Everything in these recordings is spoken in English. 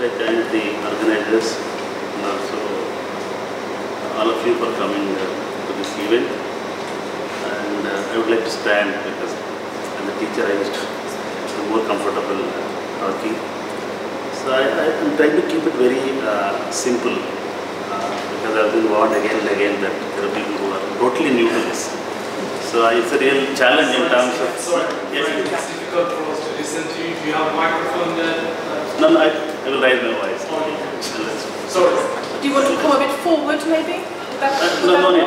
I thank the organizers and also all of you for coming to this event. And I would like to stand because as a teacher I used to feel more comfortable talking. So I am trying to keep it very simple because I have been warned again and again that there are people who are totally new to this. So it's a real challenge in terms of... Sorry, yes. it's difficult for us to listen to you. Do you have a microphone there? No, I will raise my voice. Sorry. Do you want to come a bit forward, maybe? No need.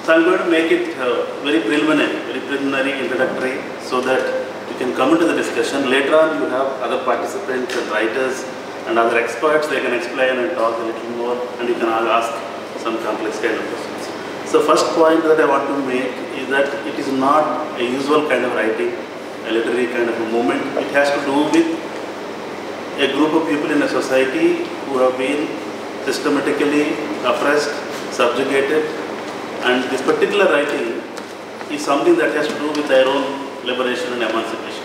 So I'm going to make it very preliminary, introductory, so that you can come into the discussion. Later on, you have other participants and writers and other experts. They can explain and talk a little more, and you can ask some complex kind of questions. So first point that I want to make is that it is not a usual kind of writing, a literary kind of a movement. It has to do with a group of people in a society who have been systematically oppressed, subjugated, and this particular writing is something that has to do with their own liberation and emancipation.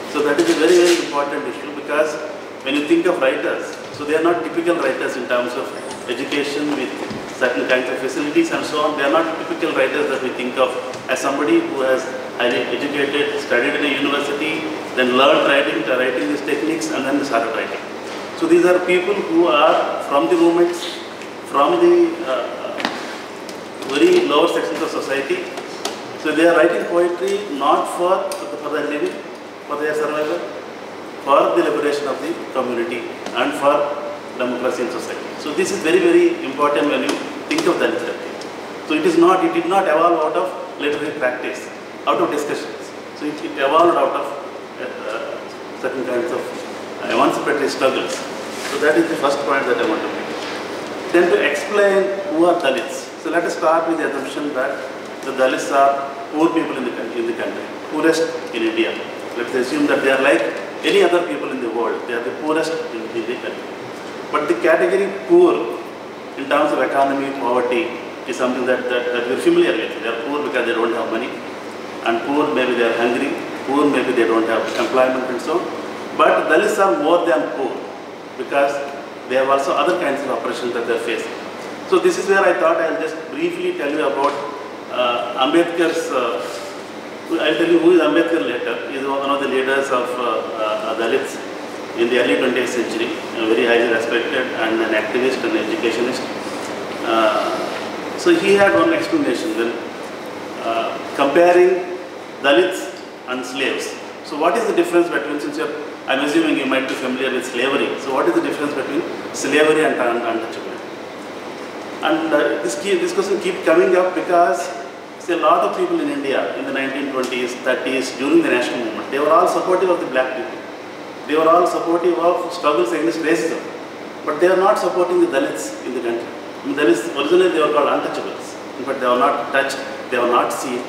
So that is a very, very important issue, because when you think of writers, so they are not typical writers in terms of education with certain kinds of facilities and so on. They are not typical writers that we think of as somebody who has highly educated, studied in a university, then learned writing these techniques, and then started writing. So these are people who are from the movements, from the very lower sections of society. So they are writing poetry not for their living, for their survival, for the liberation of the community and for democracy in society. So this is very, very important when you think of Dalit writing. So it did not evolve out of literary practice, out of discussions. So it evolved out of certain kinds of emancipatory struggles. So that is the first point that I want to make. Then to explain who are Dalits. So let us start with the assumption that the Dalits are poor people in the country, poorest in India. Let's assume that they are like any other people in the world. They are the poorest in the country. But the category poor in terms of economy, poverty is something that we are familiar with. They are poor because they don't have money, and poor maybe they are hungry, poor maybe they don't have employment and so on. But Dalits are more than poor because they have also other kinds of oppression that they are facing. So this is where I thought I will just briefly tell you about Ambedkar's, I will tell you who is Ambedkar later. He is one of the leaders of Dalits in the early 20th century, very highly respected and an activist and educationist. So he had one explanation when comparing Dalits and slaves. So what is the difference between, since I'm assuming you might be familiar with slavery, so what is the difference between slavery and untouchability? And this question keeps coming up because see, a lot of people in India in the 1920s, 30s, during the national movement, they were all supportive of the black people. They were all supportive of struggles against racism. But they are not supporting the Dalits in the country. Dalits, originally they were called untouchables. But they were not touched, they were not seen.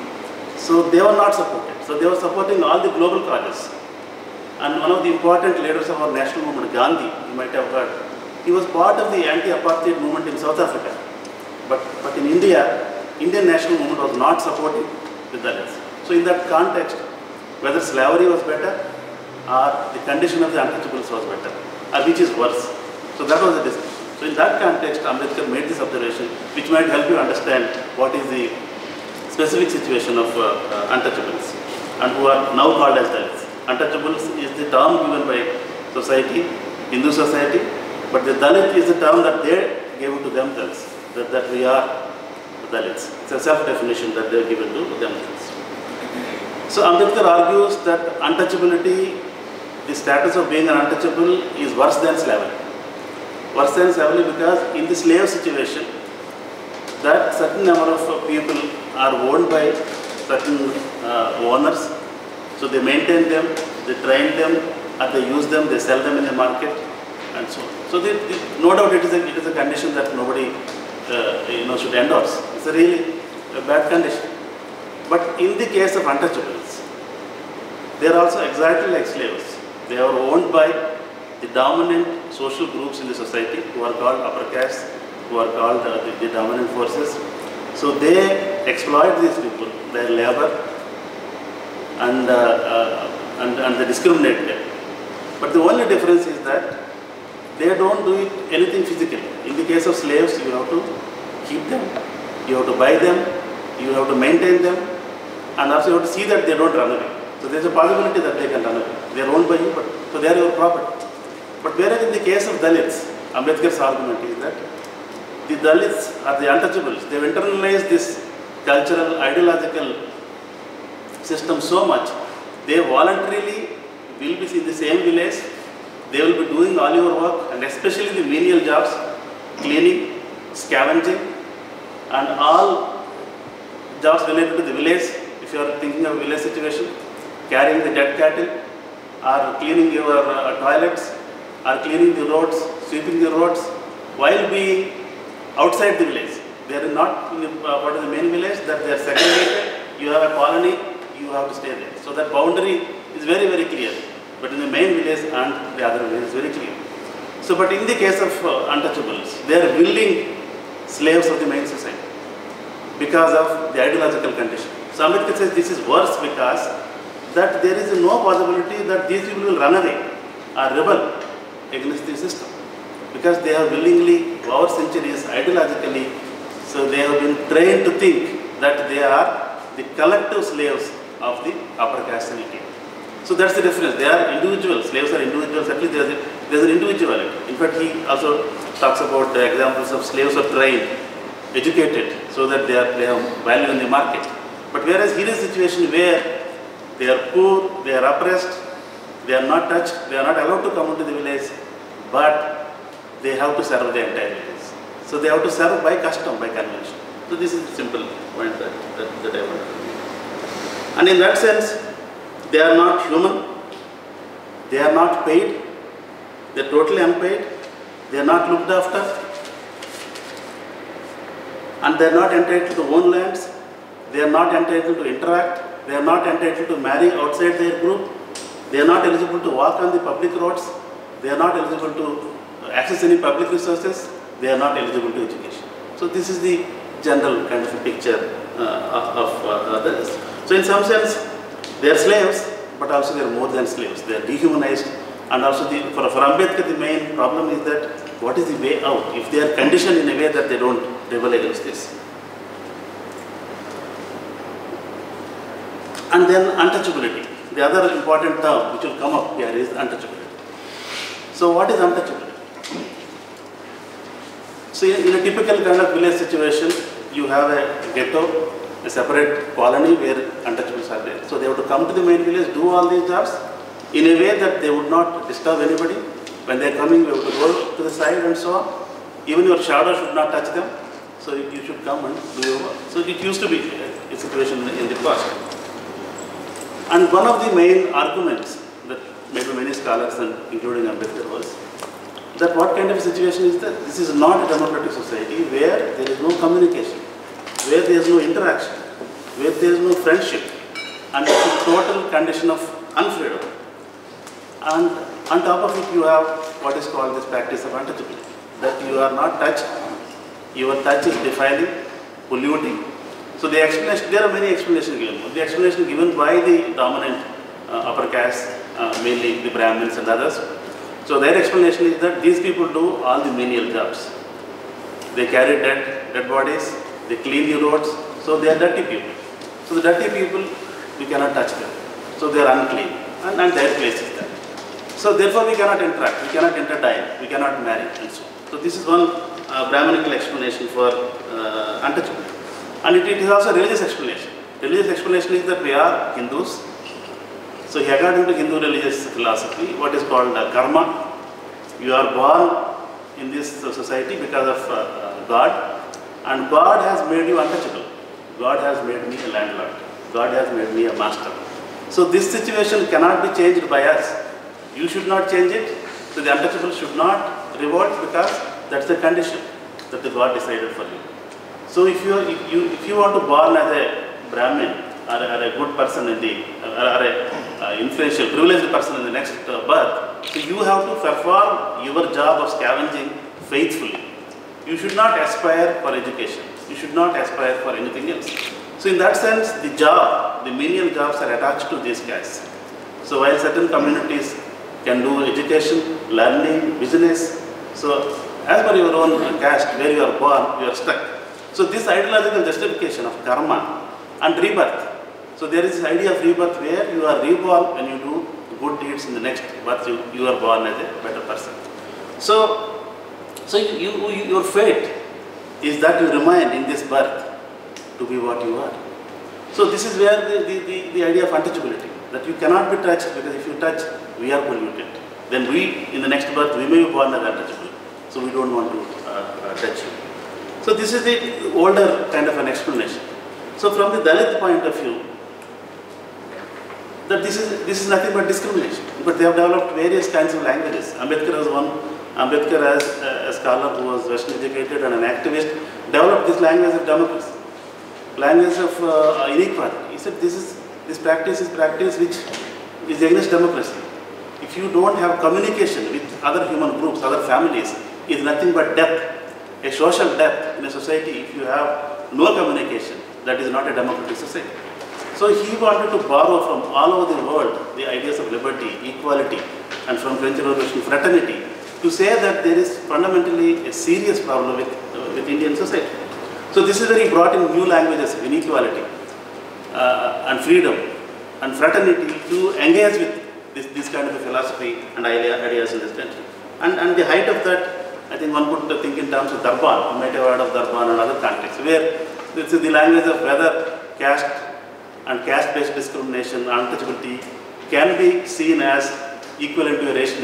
So they were not supported. So they were supporting all the global causes. And one of the important leaders of our national movement, Gandhi, you might have heard, he was part of the anti-apartheid movement in South Africa. But in India, Indian national movement was not supporting the Dalits. So in that context, whether slavery was better or the condition of the untouchables was better, or which is worse. So that was the discussion. So in that context, Ambedkar made this observation, which might help you understand what is the specific situation of untouchables and who are now called as Dalits. Untouchables is the term given by society, Hindu society, but the Dalit is the term that they gave it to themselves, that we are Dalits. It's a self-definition that they are given to themselves. So Ambedkar argues that untouchability, the status of being an untouchable is worse than slavery. Worse than slavery because in the slave situation, that certain number of people are owned by certain owners. So they maintain them, they train them, or they use them, they sell them in the market, and so on. So no doubt it is a condition that nobody should endorse. It's a really bad condition. But in the case of untouchables, they are also exactly like slaves. They are owned by the dominant social groups in the society who are called upper caste, who are called the dominant forces. So they exploit these people, their labor, and they discriminate them. But the only difference is that they don't do it anything physically. In the case of slaves, you have to keep them, you have to buy them, you have to maintain them, and also you have to see that they don't run away. So there's a possibility that they can run away. They are owned by you, so they are your property. But whereas in the case of Dalits, Ambedkar's argument is that the Dalits are the untouchables. They have internalized this cultural, ideological system so much, they voluntarily will be in the same village, they will be doing all your work, and especially the menial jobs, cleaning, scavenging, and all jobs related to the village. If you are thinking of village situation, carrying the dead cattle, or cleaning your toilets, or cleaning the roads, sweeping the roads, while being outside the village. They are not in the, what is the main village, that they are segregated, you have a colony, you have to stay there. So that boundary is very, very clear. But in the main village and the other village is very clear. So, but in the case of untouchables, they are willing slaves of the main society because of the ideological condition. So Ambedkar says this is worse because that there is no possibility that these people will run away or rebel against the system, because they have willingly, over centuries, ideologically, so they have been trained to think that they are the collective slaves of the upper caste society. So that's the difference. They are individuals, slaves are individuals, at least there's an individuality. In fact, he also talks about the examples of slaves are trained, educated, so that they have value in the market. But whereas here is a situation where they are poor, they are oppressed, they are not touched, they are not allowed to come into the village, but they have to serve the entire village. So they have to serve by custom, by convention. So this is a simple point that I want to make. And in that sense, they are not human, they are not paid, they are totally unpaid, they are not looked after, and they are not entitled to own lands, they are not entitled to interact, they are not entitled to marry outside their group, they are not eligible to walk on the public roads, they are not eligible to access any public resources, they are not eligible to education. So this is the general kind of a picture of this. So in some sense, they are slaves, but also they are more than slaves. They are dehumanized, and also for Ambedkar, the main problem is that what is the way out if they are conditioned in a way that they don't rebel against this. And then untouchability. The other important term which will come up here is untouchability. So what is untouchability? So in a typical kind of village situation, you have a ghetto, a separate colony where untouchables are there. So they have to come to the main village, do all these jobs in a way that they would not disturb anybody. When they are coming, you have to go to the side and so on. Even your shadow should not touch them. So you should come and do your work. So it used to be a situation in the past. And one of the main arguments that made by many scholars, and including Ambedkar, was that what kind of a situation is that? This is not a democratic society where there is no communication, where there is no interaction, where there is no friendship, and it's a total condition of unfreedom. And on top of it, you have what is called this practice of untouchability, that you are not touched, your touch is defiling, polluting. So the explanation, there are many explanations given. The explanation given by the dominant upper caste, mainly the Brahmins and others. So their explanation is that these people do all the menial jobs. They carry dead bodies, they clean the roads, so they are dirty people. So the dirty people, we cannot touch them. So they are unclean, and their place is there. So therefore we cannot interact, we cannot interdine, we cannot marry, and so on. So this is one Brahminical explanation for untouchability. And it is also a religious explanation. Religious explanation is that we are Hindus. So according to Hindu religious philosophy, what is called karma, you are born in this society because of God, and God has made you untouchable. God has made me a landlord. God has made me a master. So this situation cannot be changed by us. You should not change it. So the untouchable should not revolt, because that's the condition that the God decided for you. So if you want to born as a Brahmin or a good person in the or a influential, privileged person in the next birth, so you have to perform your job of scavenging faithfully. You should not aspire for education. You should not aspire for anything else. So in that sense, the menial jobs are attached to these castes. So while certain communities can do education, learning, business. So as per your own caste, where you are born, you are stuck. So this ideological justification of karma and rebirth. So there is this idea of rebirth where you are reborn when you do good deeds in the next birth, you are born as a better person. So your fate is that you remain in this birth to be what you are. So this is where the idea of untouchability, that you cannot be touched, because if you touch, we are polluted. Then we, in the next birth, we may be born as untouchable. So we don't want to touch you. So this is the older kind of an explanation. So from the Dalit point of view, that this is nothing but discrimination. But they have developed various kinds of languages. Ambedkar was one. Ambedkar, as a scholar who was Western educated and an activist, developed this language of democracy, language of inequality. He said this practice is practice which is against democracy. If you don't have communication with other human groups, other families, it's nothing but death, a social death in a society. If you have no communication, that is not a democratic society. So he wanted to borrow from all over the world the ideas of liberty, equality, and from French Revolution, fraternity, to say that there is fundamentally a serious problem with Indian society. So this is where he brought in new languages of inequality and freedom and fraternity to engage with this kind of a philosophy and ideas in this country. And the height of that, I think one could think in terms of Darban. You might have heard of Darban and other contexts, where this is the language of whether caste and caste-based discrimination, untouchability, can be seen as equivalent to a racial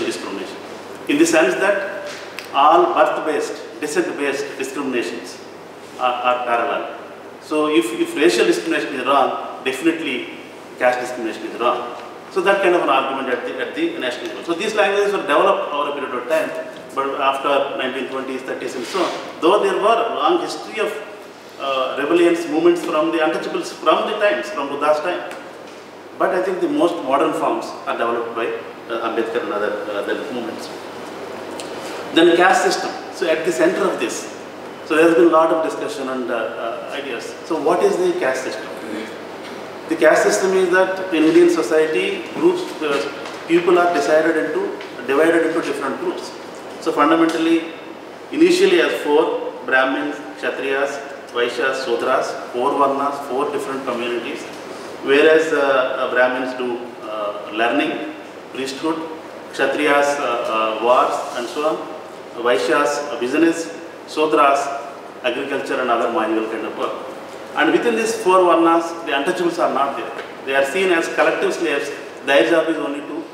discrimination. In the sense that all birth-based, descent-based discriminations are parallel. So if racial discrimination is wrong, definitely caste discrimination is wrong. So that kind of an argument at the national level. So these languages were developed over a period of time, but after 1920s, 30s and so on, though there were a long history of rebellions, movements from the untouchables from Buddha's time. But I think the most modern forms are developed by Ambedkar and other movements. Then the caste system. So at the center of this, so there has been a lot of discussion and ideas. So what is the caste system? The caste system is that in Indian society, people are divided into different groups. So fundamentally, initially as 4 Brahmins, Kshatriyas, Vaishyas, Sudras, 4 Varnas, 4 different communities. Whereas Brahmins do learning, priesthood, Kshatriyas wars and so on, Vaishyas business, Sudras agriculture and other manual kind of work. And within these 4 Varnas, the untouchables are not there. They are seen as collective slaves. Their job is only to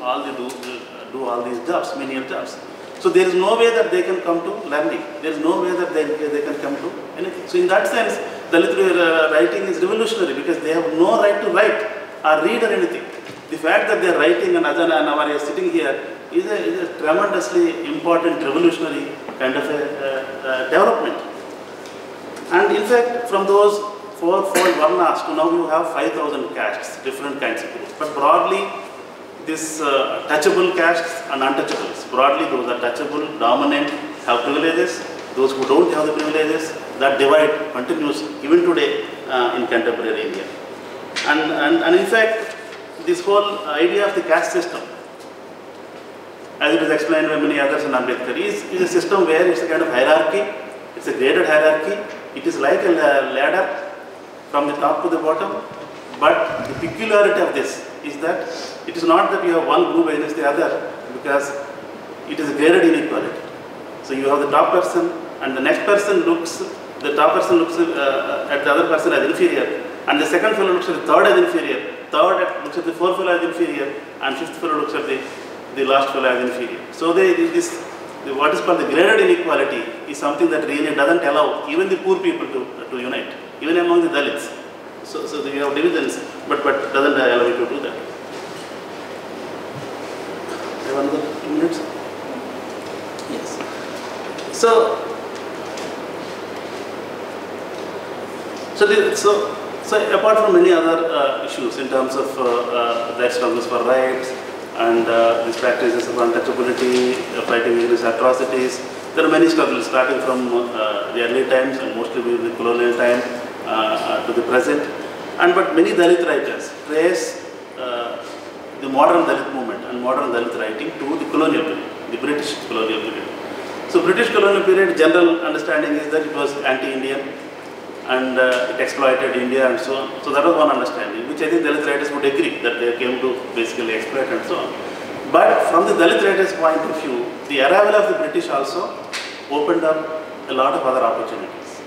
do all these jobs, menial jobs. So there is no way that they can come to learning. There is no way that they can come to anything. So in that sense, Dalit writing is revolutionary, because they have no right to write or read or anything. The fact that they are writing and Ajana and Amarya sitting here is a tremendously important revolutionary kind of a development. And in fact, from those 4 Varnas to now you have 5,000 castes, different kinds of groups. But broadly, this touchable castes and untouchables. Broadly, those are touchable, dominant, have privileges. Those who don't have the privileges, that divide continues even today in contemporary India. And in fact, this whole idea of the caste system, as it is explained by many others in Ambedkar, is a system where it's a kind of hierarchy. It's a graded hierarchy. It is like a ladder from the top to the bottom. But the peculiarity of this is that it is not that you have one group against the other, because it is a graded inequality. So you have the top person, and the next person looks at the other person as inferior, and the second fellow looks at the third as inferior, third looks at the fourth fellow as inferior, and fifth fellow looks at the last fellow as inferior. So what is called the graded inequality is something that really doesn't allow even the poor people to unite, even among the Dalits. So you have divisions, but doesn't allow you to do that. I have another 2 minutes? Yes. So apart from many other issues in terms of their struggles for rights and these practices of untouchability, fighting against atrocities, there are many struggles starting from the early times and mostly with the colonial time to the present. But many Dalit writers trace the modern Dalit movement and modern Dalit writing to the colonial period, the British colonial period. So British colonial period, general understanding is that it was anti-Indian and it exploited India and so on. So that was one understanding, which I think Dalit writers would agree that they came to basically exploit and so on. But from the Dalit writers' point of view, the arrival of the British also opened up a lot of other opportunities.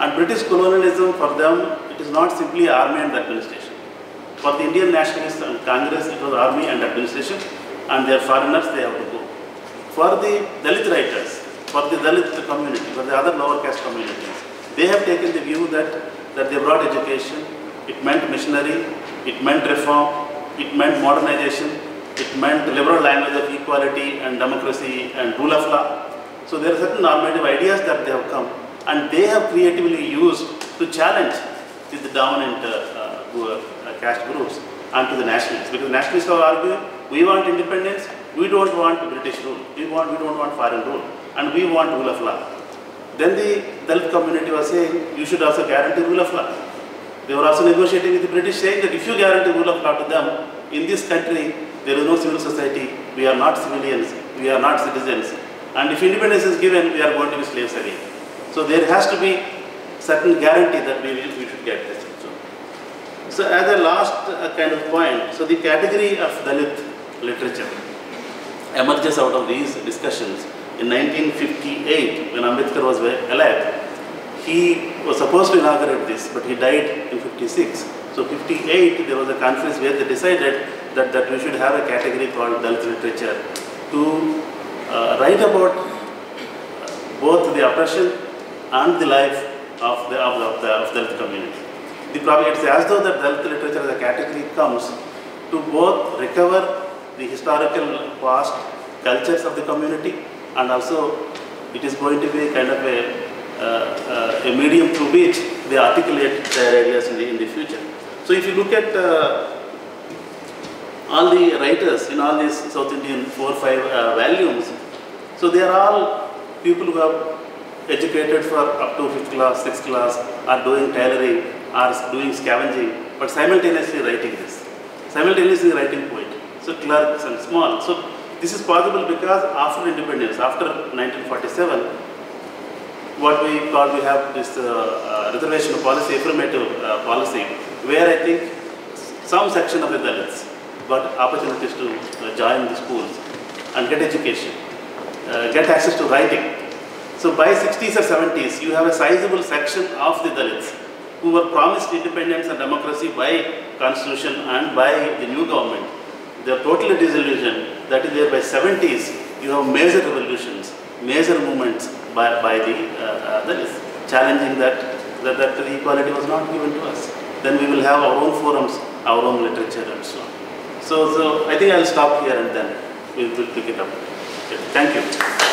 And British colonialism for them, it is not simply army and administration. For the Indian nationalists and Congress, it was army and administration, and they are foreigners, they have to go. For the Dalit writers, for the Dalit community, for the other lower caste communities, they have taken the view that they brought education, it meant missionary, it meant reform, it meant modernization, it meant liberal language of equality and democracy and rule of law. So there are certain normative ideas that they have come, and they have creatively used to challenge the dominant caste groups and to the nationalists. Because nationalists are arguing, we want independence, we don't want British rule, we don't want foreign rule, and we want rule of law. Then the Dalit community was saying, you should also guarantee rule of law. They were also negotiating with the British, saying that if you guarantee rule of law to them, in this country, there is no civil society, we are not civilians, we are not citizens, and if independence is given, we are going to be slaves again. So there has to be certain guarantee that we should get this. So as a last kind of point, so the category of Dalit literature emerges out of these discussions. In 1958, when Ambedkar was alive, he was supposed to inaugurate this, but he died in 56. So 58, there was a conference where they decided that we should have a category called Dalit literature to write about both the oppression and the life of the Dalit community. The problem is as though that Dalit literature as a category comes to both recover the historical past cultures of the community, and also it is going to be kind of a medium through which they articulate their ideas in the future. So if you look at all the writers in all these South Indian 4 or 5 volumes, so they are all people who have educated for up to 5th class, 6th class, are doing tailoring, are doing scavenging, but simultaneously writing this. Simultaneously writing poetry. So clerks and small. So this is possible because after independence, after 1947, what we have this reservation policy, affirmative policy, where I think some section of the Dalits got opportunities to join the schools and get education, get access to writing. So by 60s or 70s, you have a sizable section of the Dalits who were promised independence and democracy by constitution and by the new government. They are totally disillusioned. That is there by 70s, you have major revolutions, major movements by the Dalits, challenging that the equality was not given to us. Then we will have our own forums, our own literature and so on. So I think I'll stop here and then we'll pick it up. Okay, thank you.